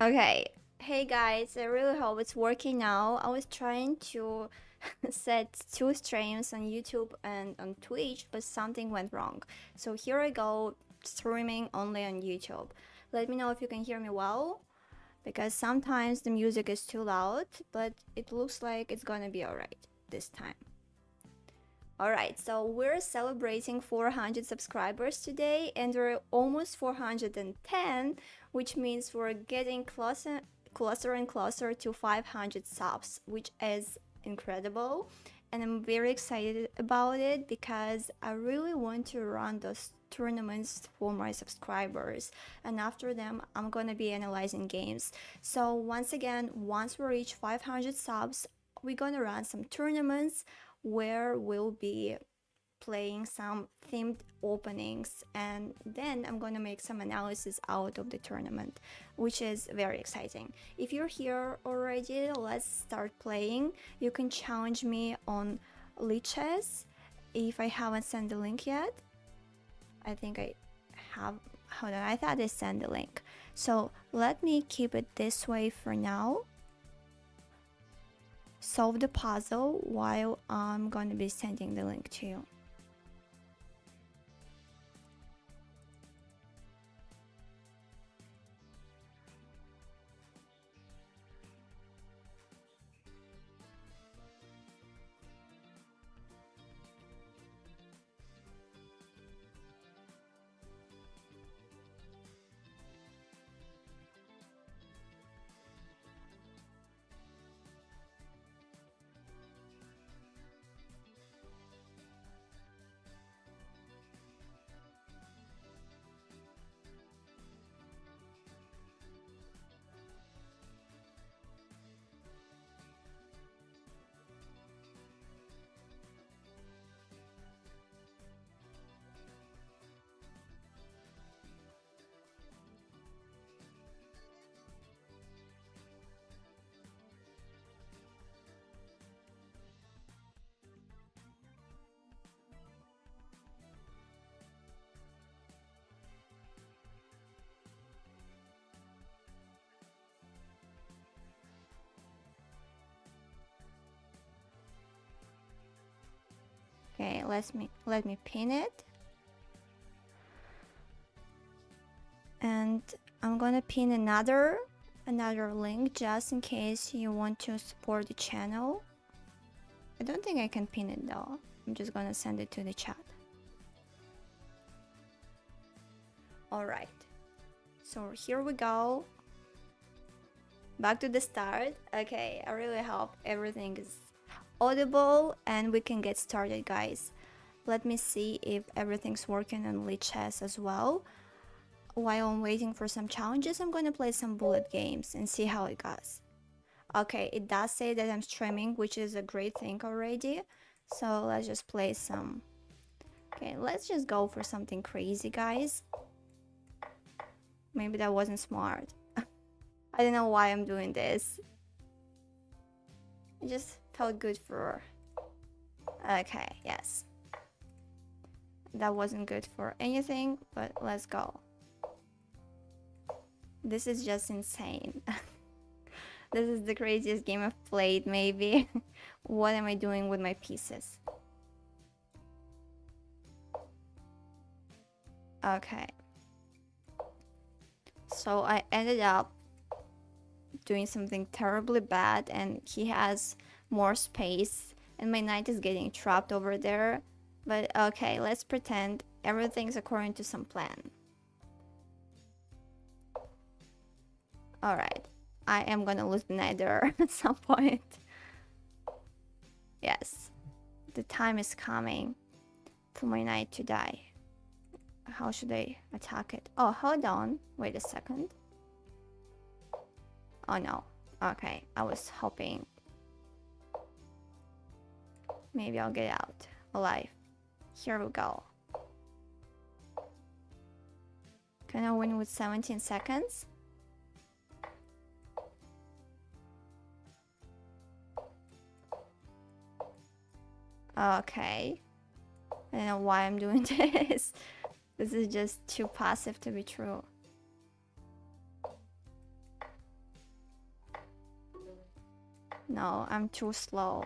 Okay, hey guys, I really hope it's working now. I was trying to set two streams on YouTube and on Twitch, but something went wrong. So here I go, streaming only on YouTube. Let me know if you can hear me well, because sometimes the music is too loud, but it looks like it's gonna be alright this time. Alright, so we're celebrating 400 subscribers today, and we're almost 410, which means we're getting closer and closer to 500 subs, which is incredible. And I'm very excited about it because I really want to run those tournaments for my subscribers, and after them I'm gonna be analyzing games. So once again, once we reach 500 subs, we're gonna run some tournaments where we'll be playing some themed openings, and then I'm gonna make some analysis out of the tournament, which is very exciting. If you're here already, let's start playing. You can challenge me on lichess if I haven't sent the link yet. I think I have. Hold on, I thought I sent the link. So let me keep it this way for now. Solve the puzzle while I'm gonna be sending the link to you. Okay, let me pin it. And I'm gonna pin another link just in case you want to support the channel. I don't think I can pin it though. I'm just gonna send it to the chat. Alright, so here we go. Back to the start. Okay, I really hope everything is audible and we can get started, guys. Let me see if everything's working on lichess as well. While I'm waiting for some challenges, I'm gonna play some bullet games and see how it goes. Okay, it does say that I'm streaming, which is a great thing already. So let's just play some. Okay, let's just go for something crazy, guys. Maybe that wasn't smart. I don't know why I'm doing this. It just felt good for... Okay, yes. That wasn't good for anything, but let's go. This is just insane. This is the craziest game I've played, maybe. What am I doing with my pieces? Okay. So I ended up doing something terribly bad, and he has more space, and my knight is getting trapped over there. But okay, let's pretend everything's according to some plan. Alright, I am gonna lose the knight there at some point. Yes, the time is coming for my knight to die. How should I attack it? Oh, hold on, wait a second. Oh no, okay, I was hoping maybe I'll get out alive. Here we go. Can I win with 17 seconds? Okay. I don't know why I'm doing this. This is just too passive to be true. No, I'm too slow.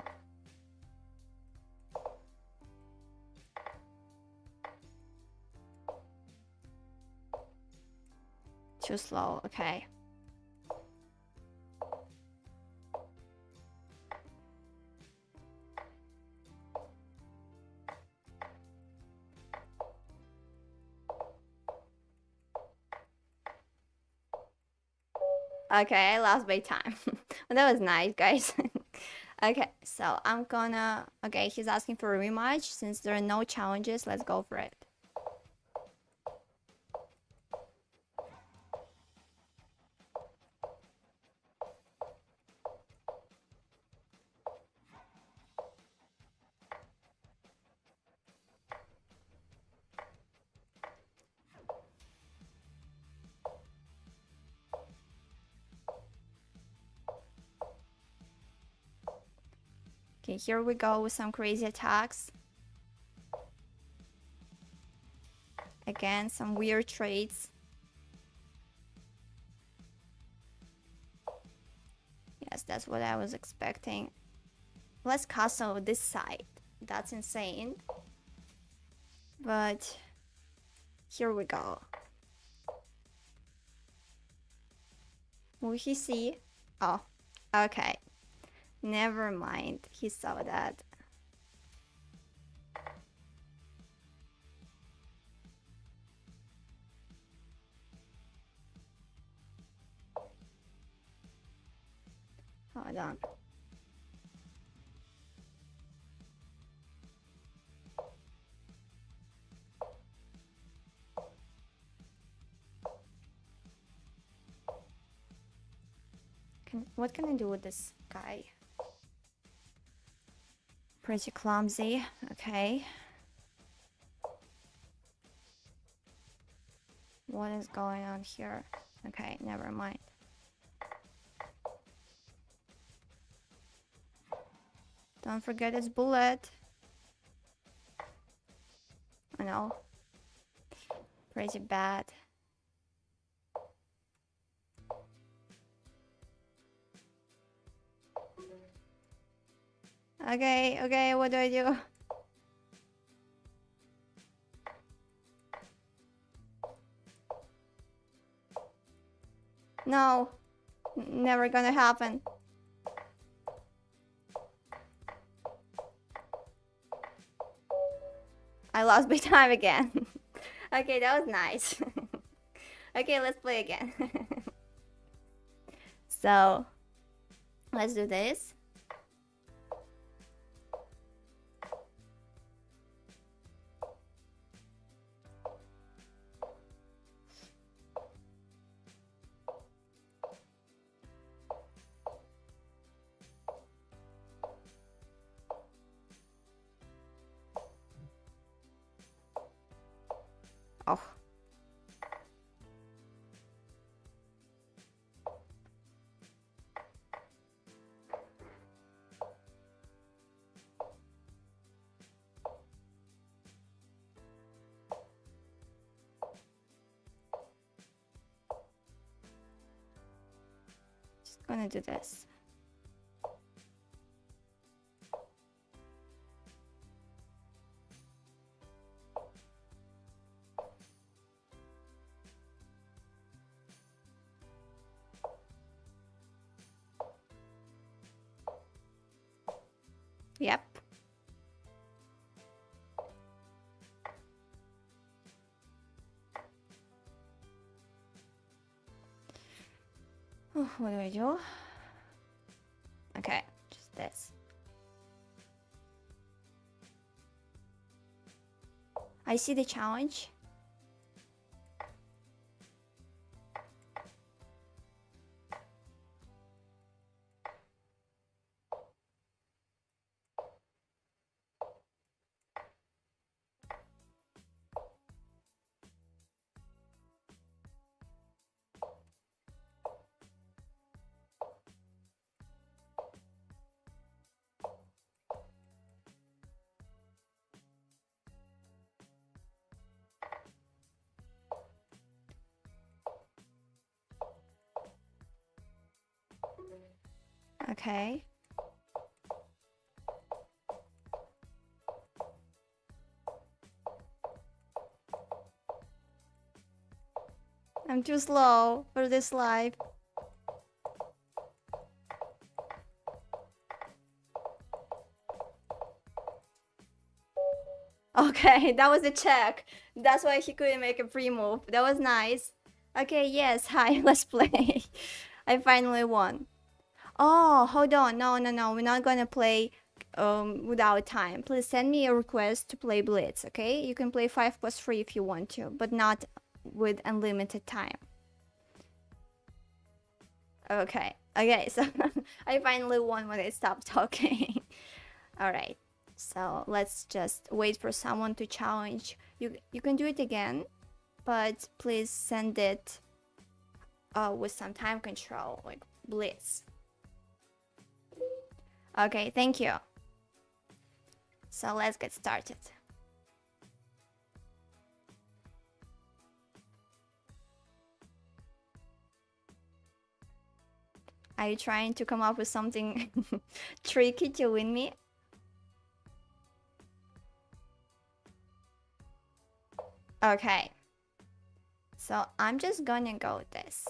Too slow, okay. Okay, I lost by time. But that was nice, guys. Okay, so I'm gonna... Okay, he's asking for a rematch. Since there are no challenges, let's go for it. Okay, here we go with some crazy attacks. Again, some weird traits. Yes, that's what I was expecting. Let's castle this side. That's insane. But here we go. Will he see? Oh, okay. Never mind. He saw that. Hold on. What can I do with this guy? Pretty clumsy. Okay. What is going on here? Okay, never mind. Don't forget his bullet. I know. Pretty bad. Okay, okay, what do I do? No. Never gonna happen. I lost by time again. Okay, that was nice. Okay, let's play again. So, let's do this. Oh. Just gonna do this. Yep. Oh, what do I do? Okay, just this. I see the challenge. Okay. I'm too slow for this live. Okay, that was a check. That's why he couldn't make a free move. That was nice. Okay, yes, hi, let's play. I finally won. Oh, hold on. No, no, no. We're not gonna play without time. Please send me a request to play Blitz, okay? You can play 5+3 if you want to, but not with unlimited time. Okay. Okay, so I finally won when I stopped talking. All right. So let's just wait for someone to challenge. You can do it again, but please send it with some time control, like Blitz. Okay, thank you. So let's get started. Are you trying to come up with something tricky to win me? Okay. So I'm just gonna go with this.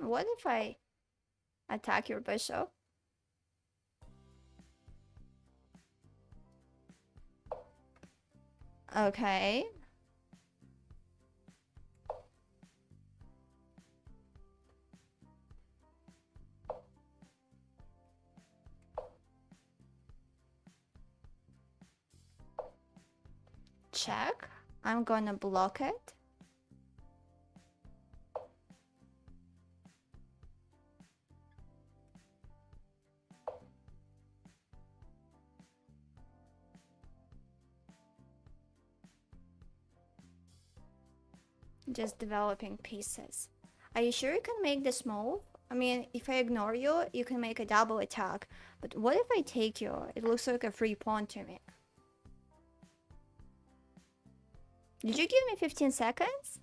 What if I attack your bishop? Okay. Check. I'm gonna block it. Just developing pieces. Are you sure you can make this move? I mean, if I ignore you, you can make a double attack. But what if I take you? It looks like a free pawn to me. Did you give me 15 seconds?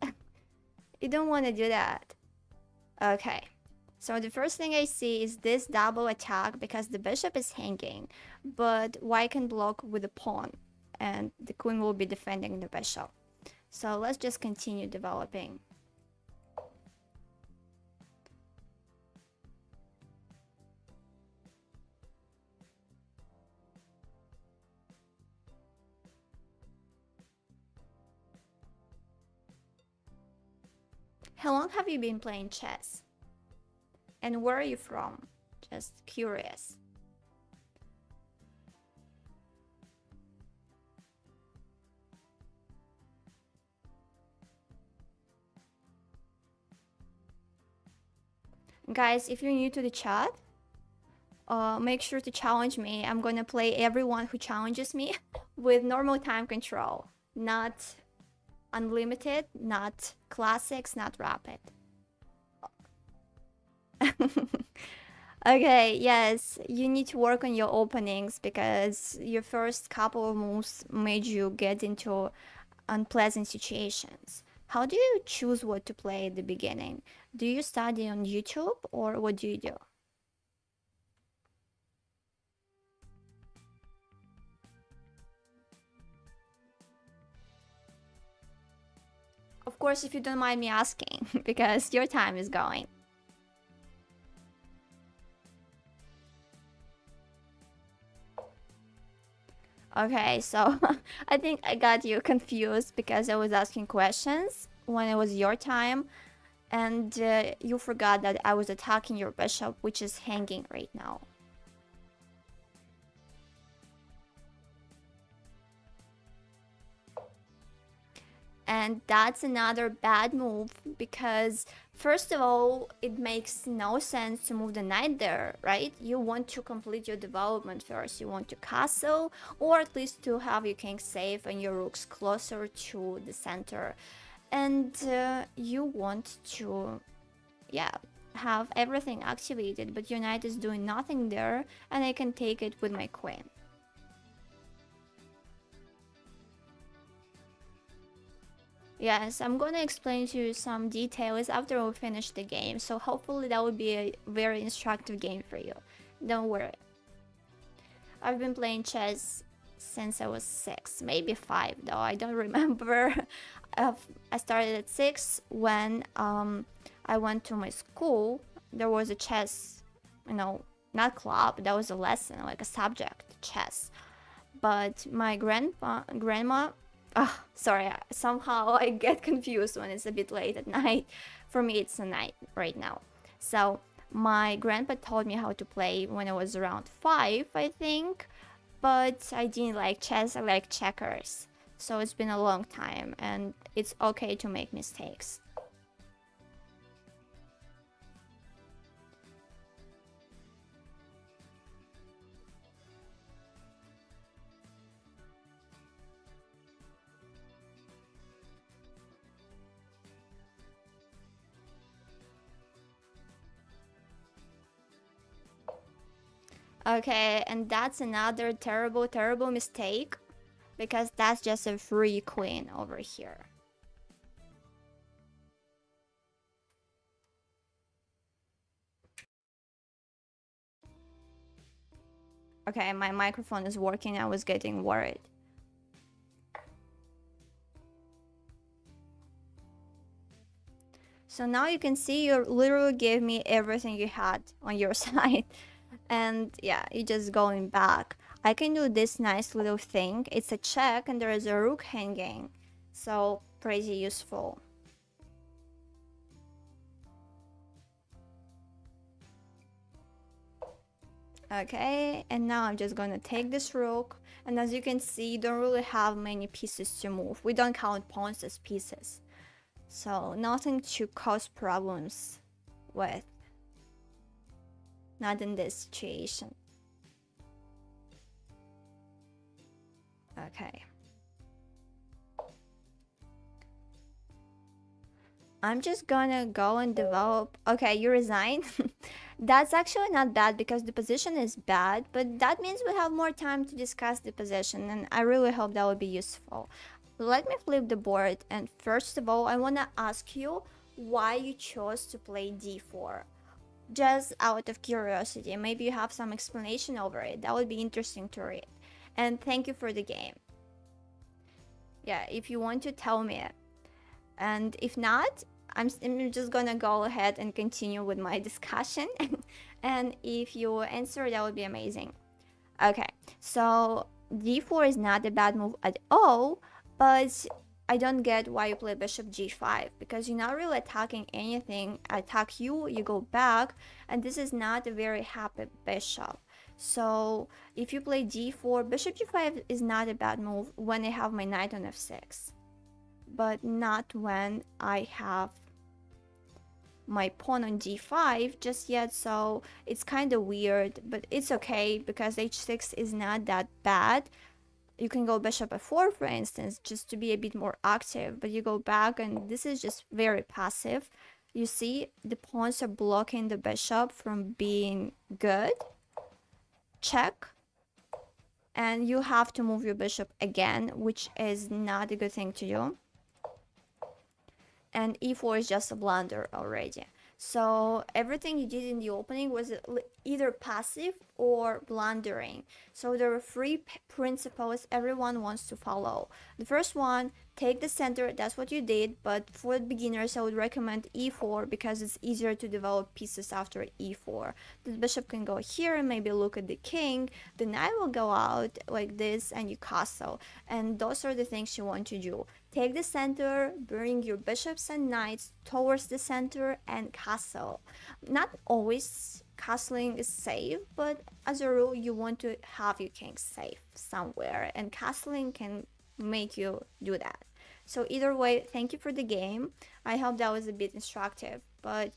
You don't want to do that. Okay. So the first thing I see is this double attack because the bishop is hanging, but white can block with the pawn, and the queen will be defending the bishop. So let's just continue developing. How long have you been playing chess? And where are you from? Just curious. Guys, if you're new to the chat, make sure to challenge me. I'm gonna play everyone who challenges me with normal time control, not unlimited, not classics, not rapid. Okay, yes, you need to work on your openings because your first couple of moves made you get into unpleasant situations. How do you choose what to play at the beginning? Do you study on YouTube or what do you do? Of course, if you don't mind me asking, because your time is going. Okay, so I think I got you confused because I was asking questions when it was your time, and you forgot that I was attacking your bishop, which is hanging right now. And that's another bad move because first of all, it makes no sense to move the knight there, right? You want to complete your development first. You want to castle or at least to have your king safe and your rooks closer to the center. And you want to, yeah, have everything activated, but your knight is doing nothing there and I can take it with my queen. Yes, I'm gonna explain to you some details after we finish the game, so hopefully that will be a very instructive game for you. Don't worry. I've been playing chess since I was 6, maybe 5 though, I don't remember. I started at 6 when I went to my school. There was a chess, you know, not club, that was a lesson, like a subject, chess. But my grandma, sorry, somehow I get confused when it's a bit late at night. For me, it's a night right now. So my grandpa taught me how to play when I was around 5, I think. But I didn't like chess, I like checkers. So it's been a long time, and it's okay to make mistakes. Okay, and that's another terrible, terrible mistake, because that's just a free queen over here. Okay, my microphone is working, I was getting worried. So now you can see you literally gave me everything you had on your side. And yeah, you're just going back. I can do this nice little thing. It's a check and there is a rook hanging. So pretty useful. Okay, and now I'm just gonna take this rook. And as you can see, you don't really have many pieces to move. We don't count pawns as pieces. So nothing to cause problems with. Not in this situation. Okay. I'm just gonna go and develop. Okay, you resign. That's actually not bad because the position is bad, but that means we have more time to discuss the position, and I really hope that will be useful. Let me flip the board, and first of all, I wanna ask you why you chose to play d4. Just out of curiosity, maybe you have some explanation over it. That would be interesting to read. And thank you for the game. Yeah, if you want to tell me it. And if not, I'm just gonna go ahead and continue with my discussion. And if you answer, that would be amazing. Okay, so d4 is not a bad move at all, but I don't get why you play bishop g5, because you're not really attacking anything. I attack you, you go back, and this is not a very happy bishop. So if you play d4, bishop g5 is not a bad move when I have my knight on f6, but not when I have my pawn on d5 just yet. So it's kind of weird, but it's okay because h6 is not that bad. You can go bishop f4, for instance, just to be a bit more active, but you go back and this is just very passive. You see, the pawns are blocking the bishop from being good. Check. And you have to move your bishop again, which is not a good thing to do. And e4 is just a blunder already. So everything you did in the opening was either passive or blundering. So there are 3 principles everyone wants to follow. The first one, take the center, that's what you did, but for beginners I would recommend e4 because it's easier to develop pieces after e4. The bishop can go here and maybe look at the king, the knight will go out like this and you castle, and those are the things you want to do. Take the center, bring your bishops and knights towards the center and castle. Not always castling is safe, but as a rule you want to have your king safe somewhere, and castling can make you do that. So either way, thank you for the game. I hope that was a bit instructive, but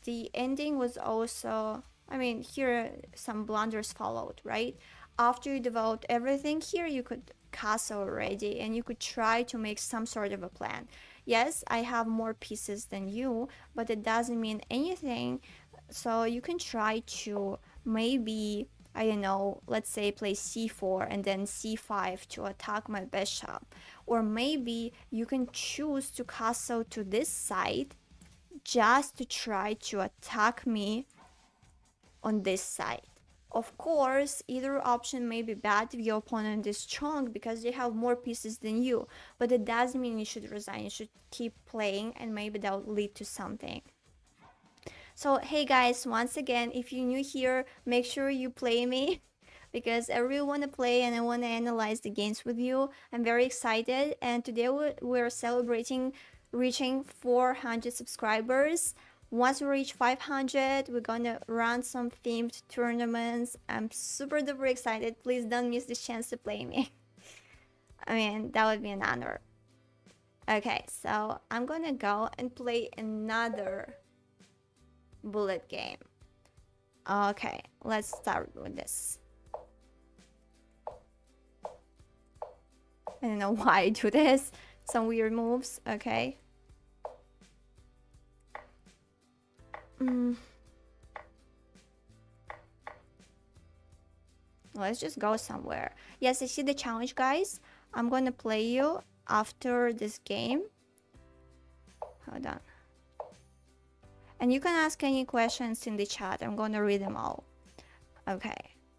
the ending was also, I mean, here some blunders followed, right? After you developed everything here, you could castle already and you could try to make some sort of a plan. Yes, I have more pieces than you, but it doesn't mean anything. So you can try to maybe, I don't know, let's say play c4 and then c5 to attack my bishop. Or maybe you can choose to castle to this side just to try to attack me on this side. Of course, either option may be bad if your opponent is strong because they have more pieces than you, but it doesn't mean you should resign. You should keep playing and maybe that will lead to something. So, hey guys, once again, if you're new here, make sure you play me because I really want to play and I want to analyze the games with you. I'm very excited, and today we're celebrating reaching 400 subscribers. Once we reach 500, we're gonna run some themed tournaments. I'm super duper excited. Please don't miss this chance to play me. I mean, that would be an honor. Okay, so I'm gonna go and play another bullet game. Okay, let's start with this. I don't know why I do this. Some weird moves. Okay. Let's just go somewhere. Yes, I see the challenge, guys. I'm gonna play you after this game. Hold on. And you can ask any questions in the chat. I'm gonna read them all. Okay.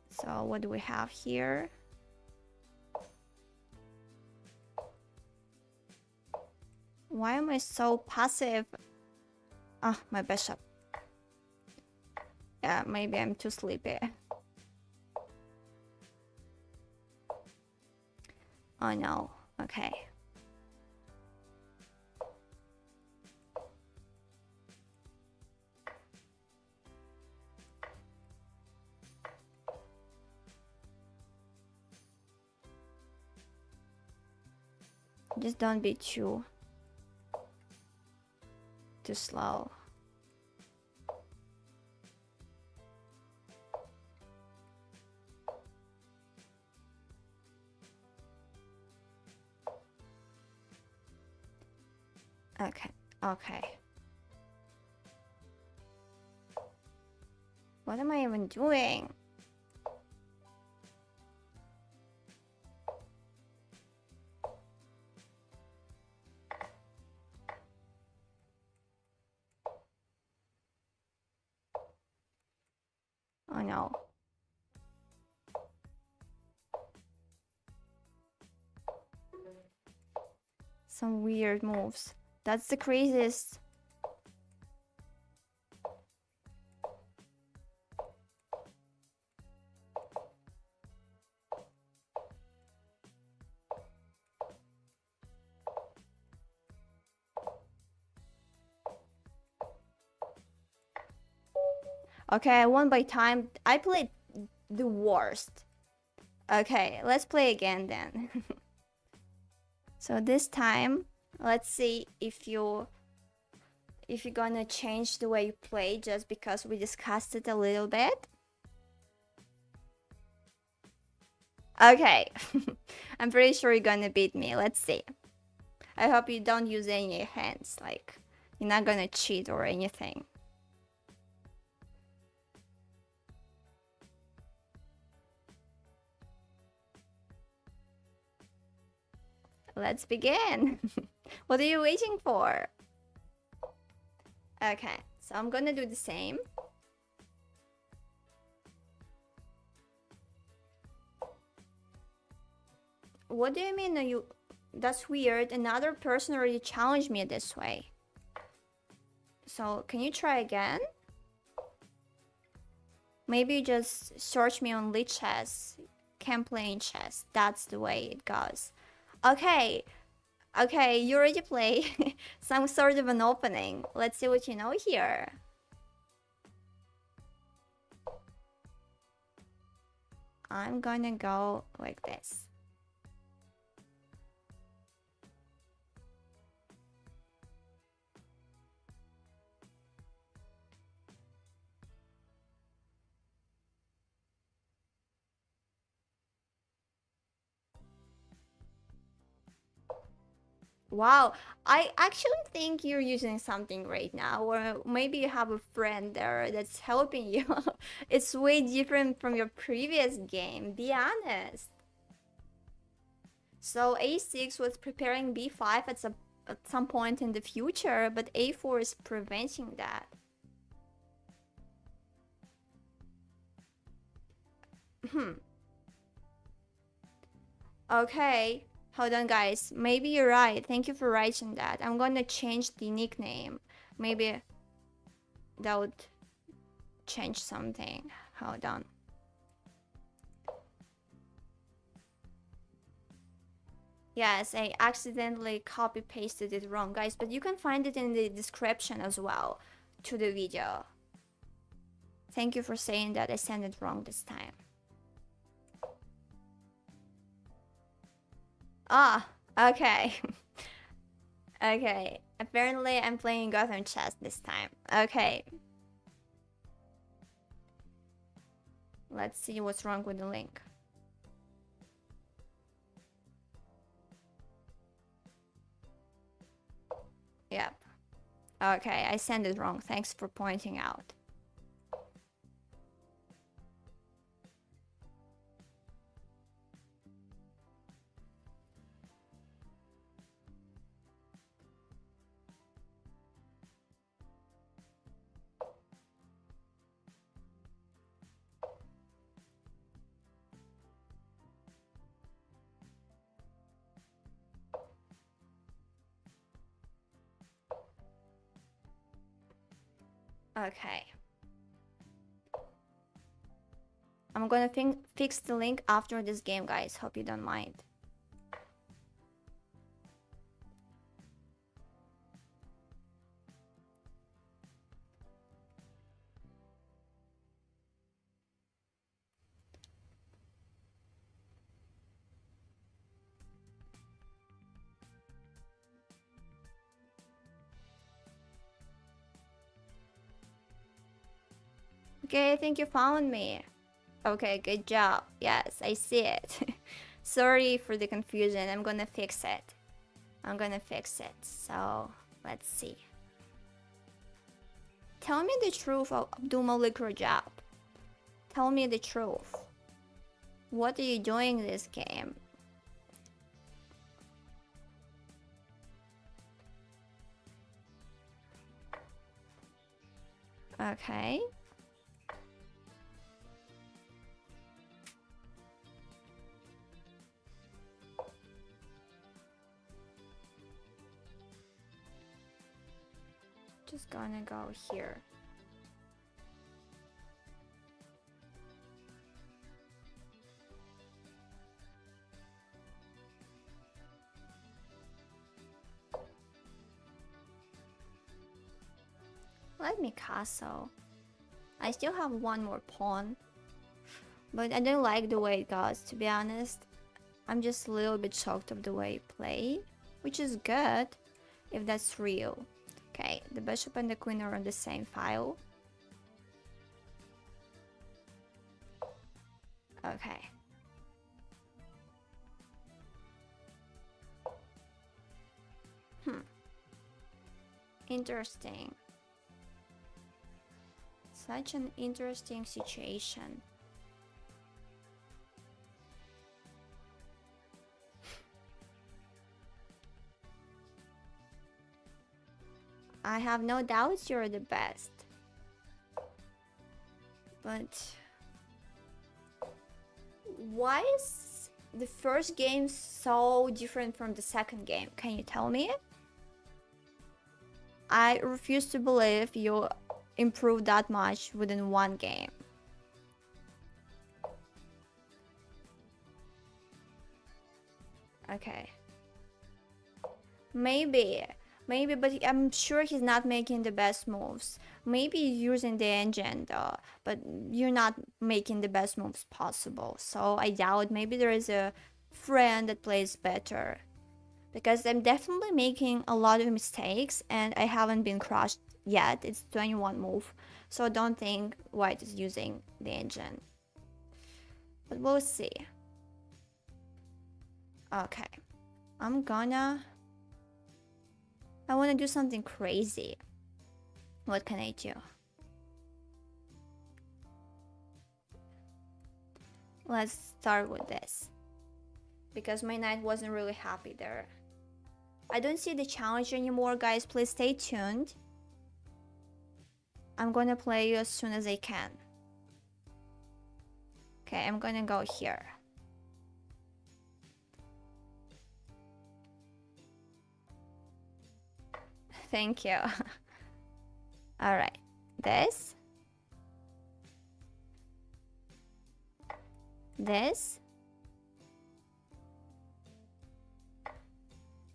So what do we have here? Why am I so passive? Ah, my bishop. Yeah, maybe I'm too sleepy. Oh no. Okay. Just don't be too slow. Okay, okay. What am I even doing? Oh no. Some weird moves. That's the craziest. Okay, I won by time. I played the worst. Okay, let's play again then. So this time, let's see if you're gonna change the way you play just because we discussed it a little bit. Okay. I'm pretty sure you're gonna beat me. Let's see. I hope you don't use any hands, like you're not gonna cheat or anything. Let's begin. What are you waiting for? Okay, so I'm gonna do the same. What do you mean? You? That's weird. Another person already challenged me this way. So can you try again? Maybe you just search me on lichess. Can't play in chess. That's the way it goes. Okay. Okay, you already play some sort of an opening. Let's see what you know here. I'm gonna go like this. Wow, I actually think you're using something right now, or maybe you have a friend there that's helping you. It's way different from your previous game, be honest. So a6 was preparing b5 at some point in the future, but a4 is preventing that. Okay, hold on, guys. Maybe you're right. Thank you for writing that. I'm gonna change the nickname. Maybe that would change something. Hold on. Yes, I accidentally copy pasted it wrong, guys, but you can find it in the description as well to the video. Thank you for saying that I sent it wrong this time. Ah, okay. Okay, apparently I'm playing Gotham chess this time. Okay. Let's see what's wrong with the link. Yep. Okay, I sent it wrong. Thanks for pointing out. Okay. I'm gonna fix the link after this game, guys. Hope you don't mind. Okay, I think you found me. Okay, good job. Yes, I see it. Sorry for the confusion. I'm gonna fix it. I'm gonna fix it. So, let's see. Tell me the truth, Abdul Malik Rajab. Tell me the truth. What are you doing this game? Okay. Just gonna go here. Let me castle. I still have one more pawn. But I don't like the way it goes, to be honest. I'm just a little bit shocked of the way you play. Which is good, if that's real. Okay, the bishop and the queen are on the same file. Okay. Interesting. Such an interesting situation. I have no doubts you're the best. But why is the first game so different from the second game? Can you tell me? I refuse to believe you improved that much within one game. Okay. Maybe, but I'm sure he's not making the best moves. Maybe using the engine though, but you're not making the best moves possible. So I doubt maybe there is a friend that plays better. Because I'm definitely making a lot of mistakes and I haven't been crushed yet. It's 21 move, so don't think White is using the engine. But we'll see. Okay, I want to do something crazy. What can I do? Let's start with this. Because my knight wasn't really happy there. I don't see the challenge anymore, guys. Please stay tuned. I'm gonna play you as soon as I can. Okay, I'm gonna go here. Thank you. All right, this.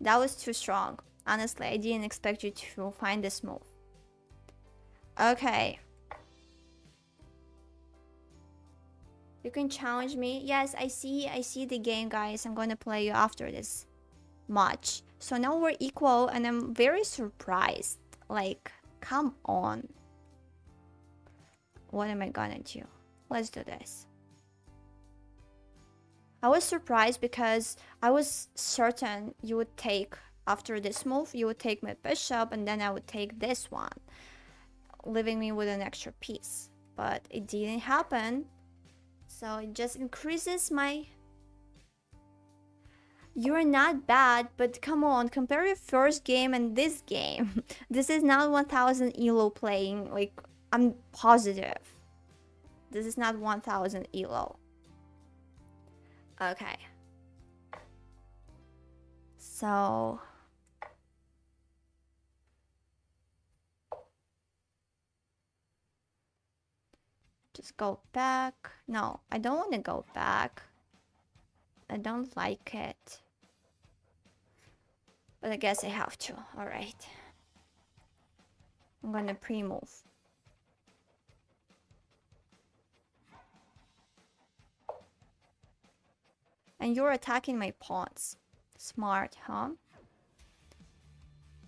That was too strong. Honestly, I didn't expect you to find this move. Okay. You can challenge me. Yes, I see the game, guys. I'm gonna play you after this match. So now we're equal and I'm very surprised. Like, come on. What am I gonna do? Let's do this. I was surprised because I was certain you would take, after this move, you would take my bishop and then I would take this one, leaving me with an extra piece. But it didn't happen. So it just increases my... You're not bad, but come on, compare your first game and this game. This is not 1000 elo playing, like, I'm positive. This is not 1000 elo. Okay. So... just go back. No, I don't want to go back. I don't like it. But I guess I have to. Alright. I'm gonna pre-move. And you're attacking my pawns. Smart, huh?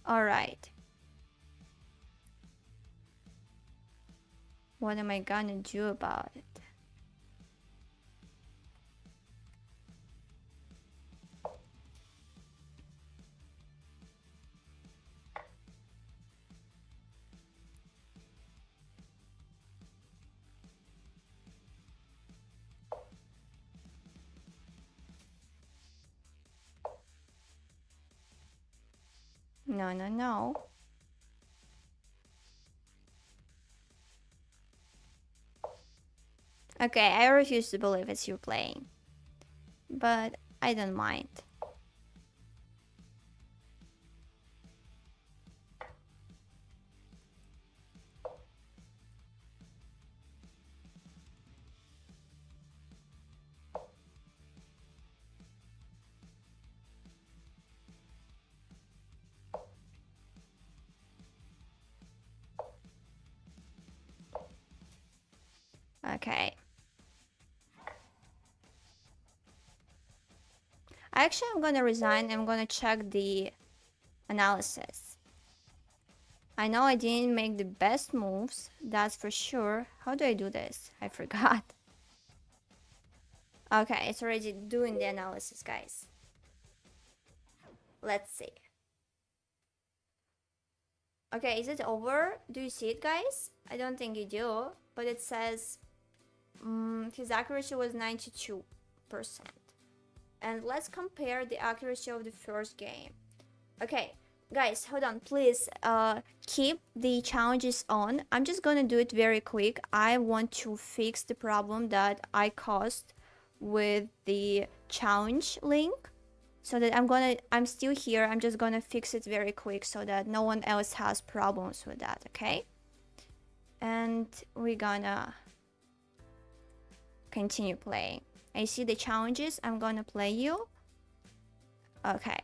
Alright. What am I gonna do about it? No, no, no. Okay, I refuse to believe it's you playing. But I don't mind. Okay. Actually, I'm gonna resign. I'm gonna check the analysis. I know I didn't make the best moves, that's for sure. How do I do this? I forgot. Okay, it's already doing the analysis, guys. Let's see. Okay, is it over? Do you see it, guys? I don't think you do, but it says his accuracy was 92%. And let's compare the accuracy of the first game. Okay, guys, hold on, please keep the challenges on. I'm just gonna do it very quick. I want to fix the problem that I caused with the challenge link, so that I'm still here. I'm just gonna fix it very quick so that no one else has problems with that. Okay, and we're gonna continue playing. I see the challenges. I'm gonna play you. Okay.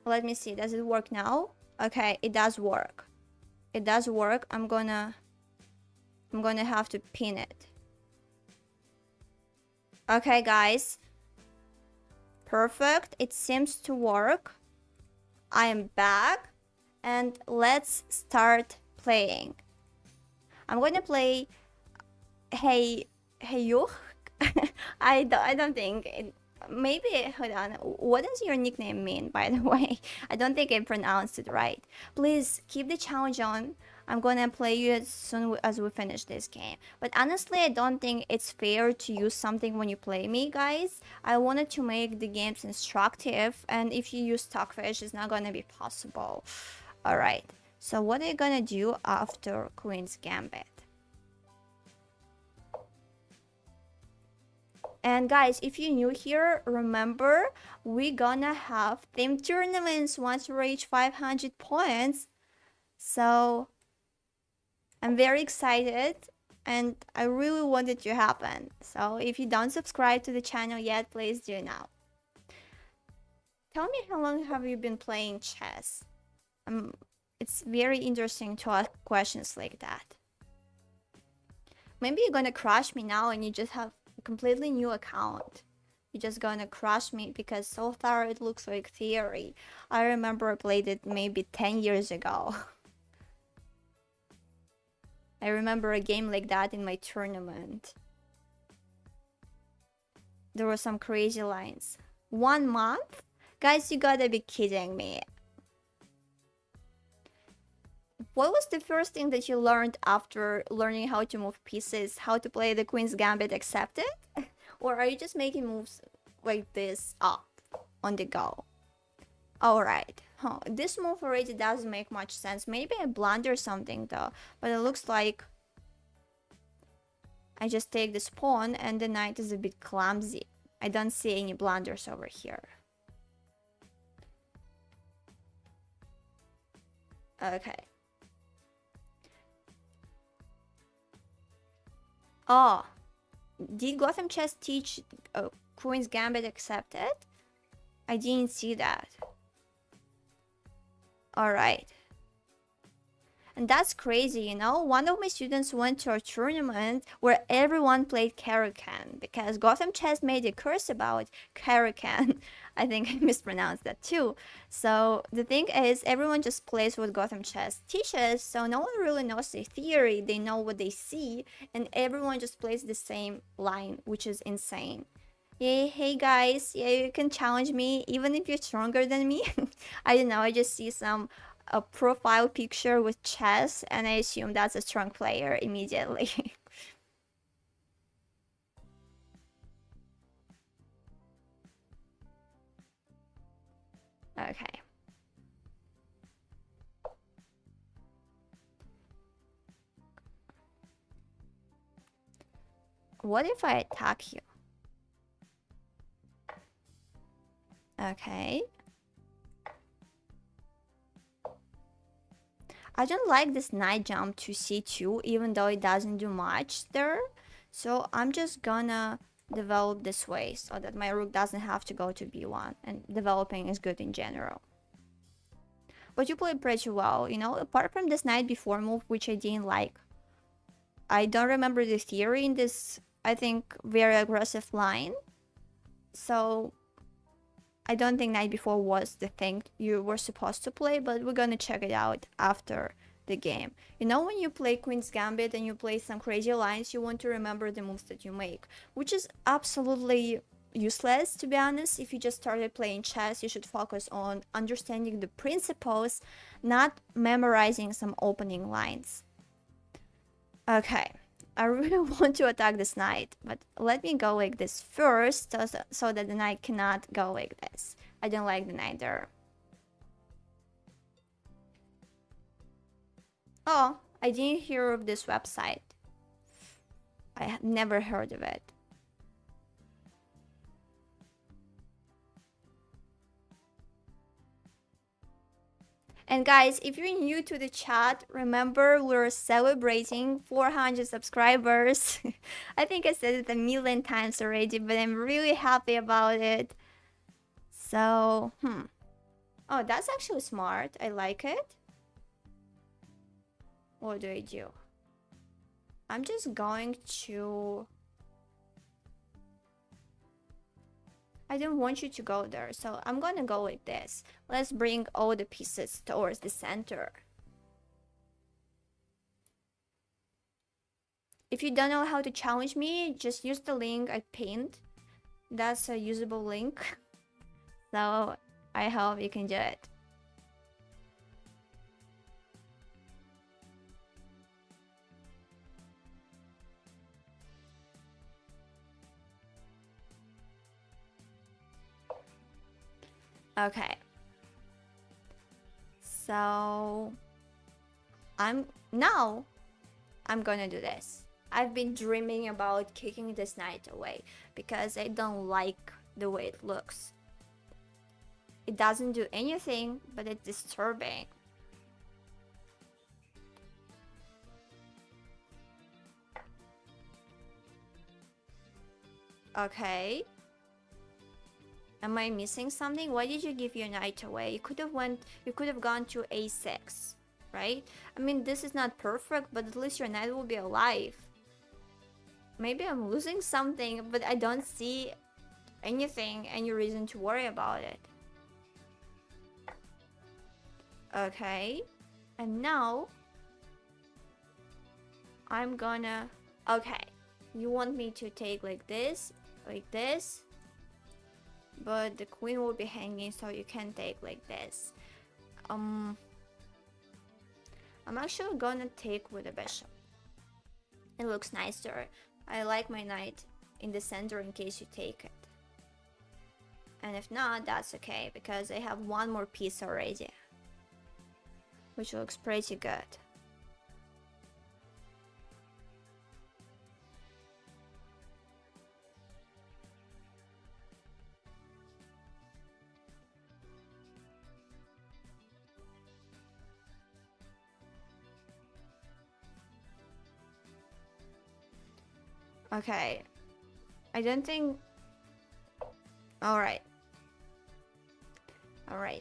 Let me see, does it work now? Okay, it does work. It does work. I'm gonna have to pin it. Okay, guys. Perfect. It seems to work. I am back. And let's start playing. I'm gonna play Hey You. I don't think maybe, hold on. What does your nickname mean, by the way? I don't think I pronounced it right. Please keep the challenge on. I'm gonna play you as soon as we finish this game. But honestly, I don't think it's fair to use something when you play me, guys. I wanted to make the games instructive, and if you use stockfish, it's not gonna be possible. Alright, so what are you gonna do after Queen's Gambit? And guys, if you're new here, remember, we're gonna have themed tournaments once we reach 500 points. So I'm very excited and I really want it to happen. So if you don't subscribe to the channel yet, please do now. Tell me, how long have you been playing chess? It's very interesting to ask questions like that. Maybe you're gonna crush me now and you just have a completely new account. You're just gonna crush me because so far it looks like theory. I remember I played it maybe 10 years ago. I remember a game like that in my tournament. There were some crazy lines. 1 month? Guys, you gotta be kidding me. What was the first thing that you learned after learning how to move pieces, how to play the Queen's Gambit accepted? Or are you just making moves like this up on the go? Alright, this move already doesn't make much sense. Maybe I blunder something though, but it looks like I just take this pawn and the knight is a bit clumsy. I don't see any blunders over here. Okay. Oh, did Gotham Chess teach Queen's Gambit accepted? I didn't see that. Alright. And that's crazy, you know? One of my students went to a tournament where everyone played Caro-Kann because Gotham Chess made a course about Caro-Kann. I think I mispronounced that too. So the thing is, everyone just plays what Gotham Chess teaches, so no one really knows the theory, they know what they see, and everyone just plays the same line, which is insane. Yay, hey guys, yeah, you can challenge me even if you're stronger than me. I don't know, I just see a profile picture with chess and I assume that's a strong player immediately. Okay. What if I attack you? Okay. I don't like this knight jump to c2, even though it doesn't do much there. So I'm just gonna develop this way so that my rook doesn't have to go to b1, and developing is good in general. But you played pretty well, you know, apart from this knight b4 move, which I didn't like. I don't remember the theory in this, I think, very aggressive line. So I don't think knight b4 was the thing you were supposed to play, but we're gonna check it out after the game. You know, when you play Queen's Gambit and you play some crazy lines, you want to remember the moves that you make, which is absolutely useless, to be honest. If you just started playing chess, you should focus on understanding the principles, not memorizing some opening lines. Okay, I really want to attack this knight, but let me go like this first so that the knight cannot go like this. I don't like the knight there. Oh, I didn't hear of this website. I had never heard of it. And guys, if you're new to the chat, remember we're celebrating 400 subscribers. I think I said it a million times already, but I'm really happy about it. So, oh, that's actually smart. I like it. What do I do? I'm just going to... I don't want you to go there, so I'm gonna go like this. Let's bring all the pieces towards the center. If you don't know how to challenge me, just use the link I pinned That's a usable link. So I hope you can do it. Okay. So I'm gonna do this. I've been dreaming about kicking this knight away because I don't like the way it looks. It doesn't do anything, but it's disturbing. Okay. Am I missing something? Why did you give your knight away? You could have gone to a6, right? I mean, this is not perfect, but at least your knight will be alive. Maybe I'm losing something, but I don't see anything, any reason to worry about it. Okay. And now I'm gonna... Okay. You want me to take like this, but the queen will be hanging, so you can take like this. I'm actually gonna take with the bishop. It looks nicer. I like my knight in the center in case you take it. And if not, that's okay, because I have one more piece already, which looks pretty good. Okay, I don't think... Alright,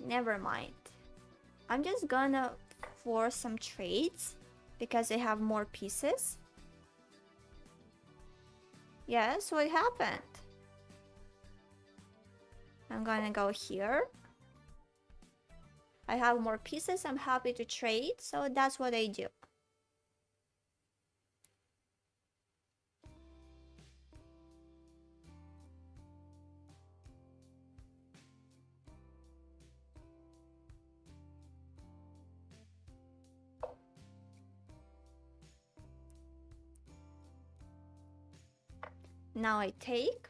never mind. I'm just gonna force some trades because I have more pieces. Yes, what happened? I'm gonna go here. I have more pieces, I'm happy to trade, so that's what I do. Now I take.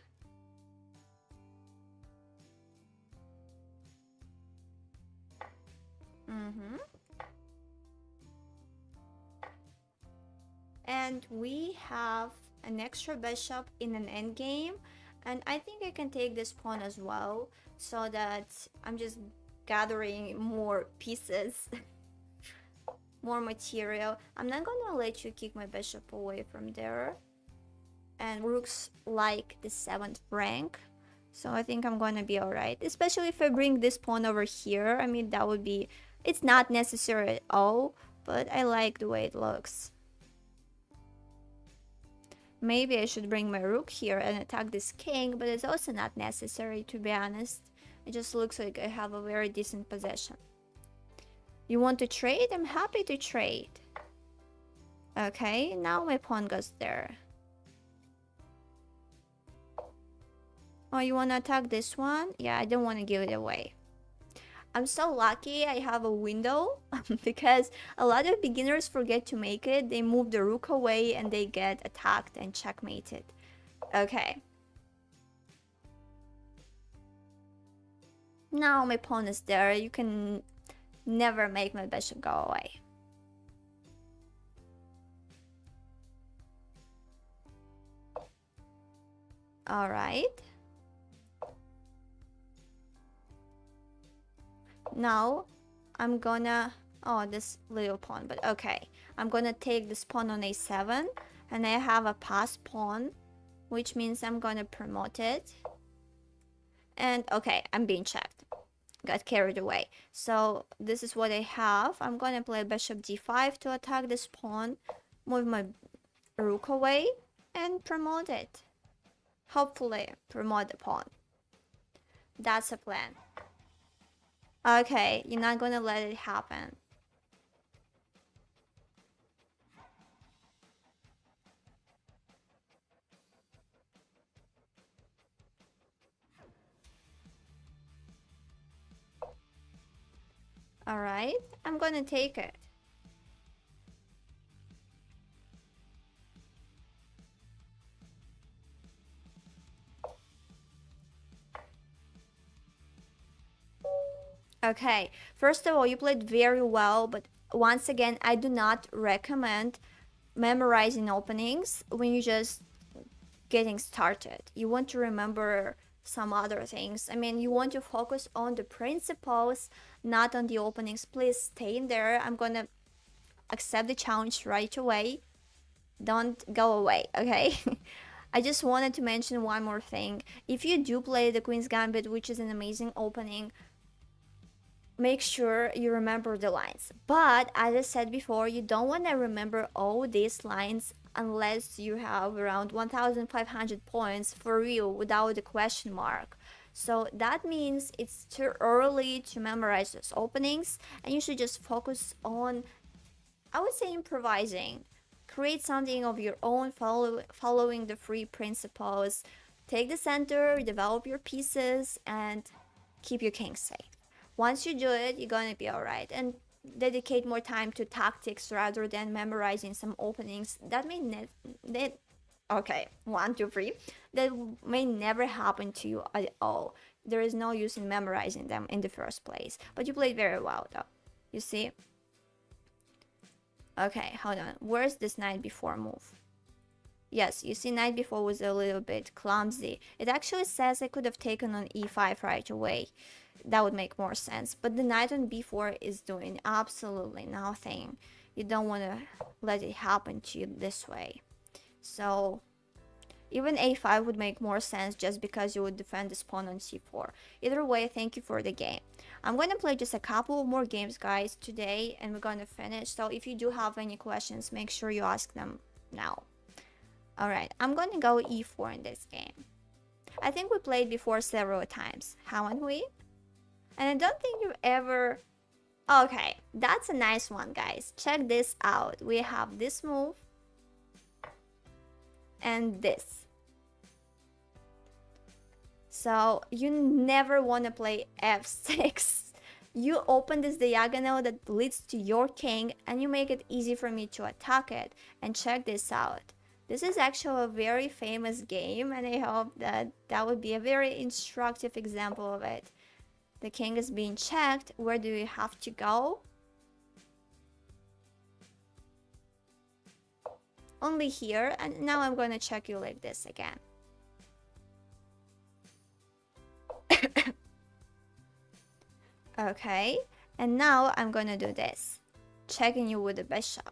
And we have an extra bishop in an endgame, and I think I can take this pawn as well, so that I'm just gathering more pieces. More material. I'm not gonna let you kick my bishop away from there. And rooks like the 7th rank, so I think I'm gonna be alright, especially if I bring this pawn over here. I mean, that would be... It's not necessary at all, but I like the way it looks. Maybe I should bring my rook here and attack this king, but it's also not necessary, to be honest. It just looks like I have a very decent possession. You want to trade? I'm happy to trade. Okay, now my pawn goes there. Oh, you want to attack this one? Yeah, I don't want to give it away. I'm so lucky I have a window because a lot of beginners forget to make it. They move the rook away and they get attacked and checkmated. Okay. Now my pawn is there. You can never make my bishop go away. All right. Now I'm gonna... Oh, this little pawn, but okay. I'm gonna take this pawn on a7, and I have a passed pawn, which means I'm gonna promote it. And okay, I'm being checked. Got carried away. So this is what I have. I'm gonna play bishop d5 to attack this pawn, move my rook away, and promote it. Hopefully promote the pawn. That's a plan. Okay, you're not gonna let it happen. All right, I'm gonna take it. Okay, first of all, you played very well, but once again, I do not recommend memorizing openings when you just getting started. You want to remember some other things. I mean, you want to focus on the principles, not on the openings. Please stay in there. I'm gonna accept the challenge right away. Don't go away, okay? I just wanted to mention one more thing. If you do play the Queen's Gambit, which is an amazing opening, make sure you remember the lines. But as I said before, you don't want to remember all these lines unless you have around 1500 points for real without a question mark. So that means it's too early to memorize those openings, and you should just focus on, I would say, improvising. Create something of your own, following the free principles. Take the center, develop your pieces, and keep your king safe. Once you do it, you're gonna be alright. And dedicate more time to tactics rather than memorizing some openings that okay, 1 2 3, that may never happen to you at all. There is no use in memorizing them in the first place. But you played very well though. You see? Okay, hold on. Where's this knight before move? Yes, you see, knight before was a little bit clumsy. It actually says I could have taken on e5 right away. That would make more sense. But the knight on b4 is doing absolutely nothing. You don't want to let it happen to you this way. So even a5 would make more sense just because you would defend this pawn on c4. Either way, thank you for the game. I'm going to play just a couple more games, guys, today, and we're going to finish. So if you do have any questions, make sure you ask them now. Alright, I'm going to go e4 in this game. I think we played before several times, haven't we? And I don't think you've ever... Okay, that's a nice one, guys. Check this out. We have this move and this. So you never want to play f6. You open this diagonal that leads to your king, and you make it easy for me to attack it. And check this out. This is actually a very famous game, and I hope that that would be a very instructive example of it. The king is being checked. Where do you have to go? Only here, and now I'm going to check you like this again. Okay, and now I'm going to do this. Checking you with the bishop.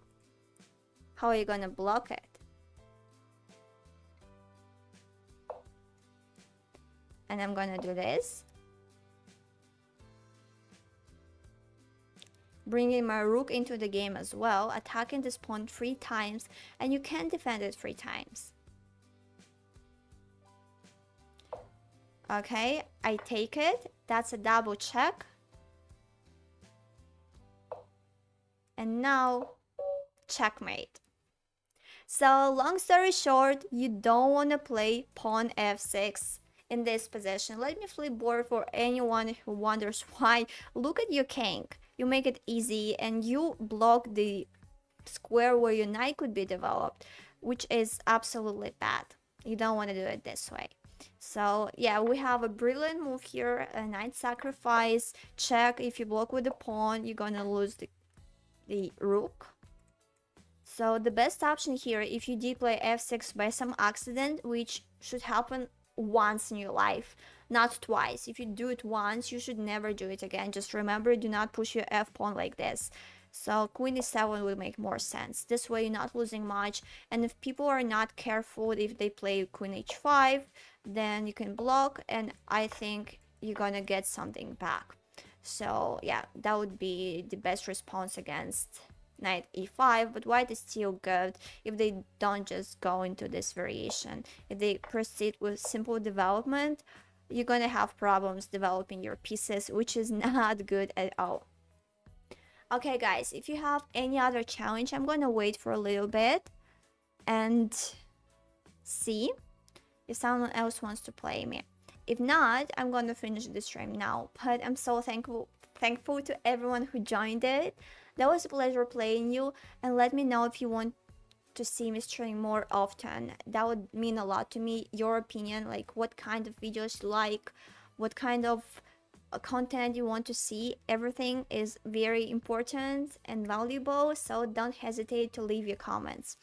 How are you going to block it? And I'm going to do this. Bringing my rook into the game as well, attacking this pawn 3 times, and you can defend it 3 times. Okay, I take it. That's a double check. And now, checkmate. So, long story short, you don't want to play pawn f6 in this position. Let me flip board for anyone who wonders why. Look at your king. You make it easy and you block the square where your knight could be developed, which is absolutely bad. You don't want to do it this way. So yeah, we have a brilliant move here, a knight sacrifice, check. If you block with the pawn, you're gonna lose the rook. So the best option here, if you did play f6 by some accident, which should happen once in your life, not twice. If you do it once, you should never do it again. Just remember, do not push your f pawn like this. So queen e7 will make more sense. This way you're not losing much, and if people are not careful, if they play queen h5, then you can block, and I think you're gonna get something back. So yeah, that would be the best response against knight e5, but white is still good if they don't just go into this variation. If they proceed with simple development, you're gonna have problems developing your pieces, which is not good at all. Okay guys, if you have any other challenge, I'm gonna wait for a little bit and see if someone else wants to play me. If not, I'm gonna finish the stream now, but I'm so thankful thankful to everyone who joined it. That was a pleasure playing you, and let me know if you want to see me stream more often. That would mean a lot to me. Your opinion, like what kind of videos you like, what kind of content you want to see. Everything is very important and valuable, so don't hesitate to leave your comments.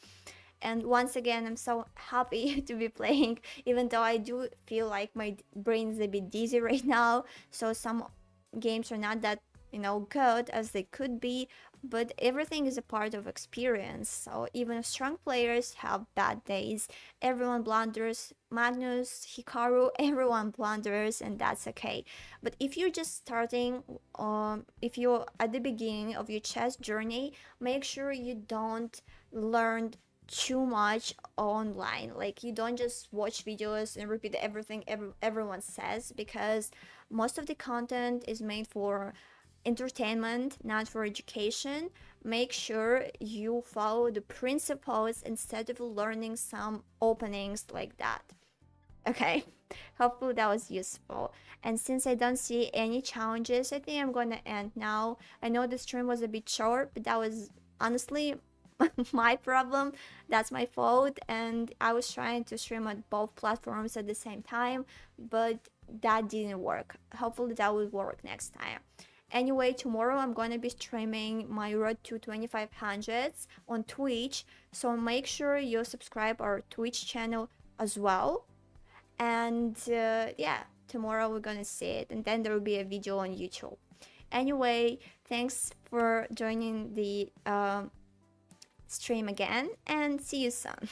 And once again, I'm so happy to be playing, even though I do feel like my brain is a bit dizzy right now. So some games are not that, good as they could be, but everything is a part of experience. So even strong players have bad days. Everyone blunders. Magnus, Hikaru, everyone blunders, and that's okay. But if you're just starting, if you're at the beginning of your chess journey, make sure you don't learn too much online. Like, you don't just watch videos and repeat everything everyone says, because most of the content is made for entertainment, not for education. Make sure you follow the principles instead of learning some openings like that. Okay, hopefully that was useful. And since I don't see any challenges, I think I'm gonna end now. I know the stream was a bit short, but that was honestly my problem. That's my fault, and I was trying to stream on both platforms at the same time, but that didn't work. Hopefully that will work next time. Anyway, tomorrow I'm gonna be streaming my road to 2500s on Twitch, so make sure you subscribe our Twitch channel as well. And yeah, tomorrow we're gonna see it, and then there will be a video on YouTube. Anyway, thanks for joining the stream again, and see you soon.